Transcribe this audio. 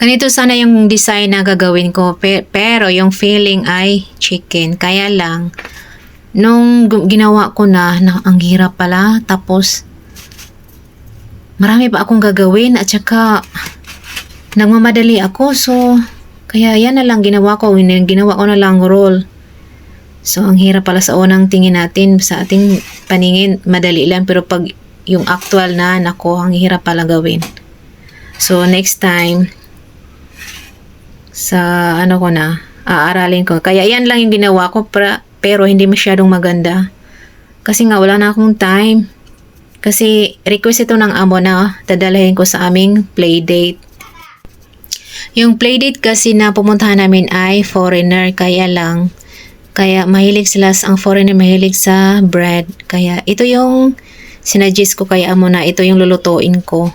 Ganito sana yung design na gagawin ko, pero yung feeling ay chicken. Kaya lang, nung ginawa ko na ang hirap pala. Tapos, marami pa akong gagawin at saka nagmamadali ako. So, kaya yan na lang ginawa ko. Ginawa ko na lang roll. So, ang hirap pala sa unang tingin natin. Sa ating paningin, madali lang. Pero pag yung actual na, nako, ang hirap pala gawin. So, next time, sa ano ko na, aaralin ko. Kaya yan lang yung ginawa ko, pero hindi masyadong maganda. Kasi nga, wala na akong time. Kasi request ito ng amo na dadalhin ko sa aming playdate. Yung playdate kasi na pumuntahan namin ay foreigner, kaya mahilig sila, ang foreigner mahilig sa bread. Kaya ito yung sinuggest ko kay amo na ito yung lulutuin ko.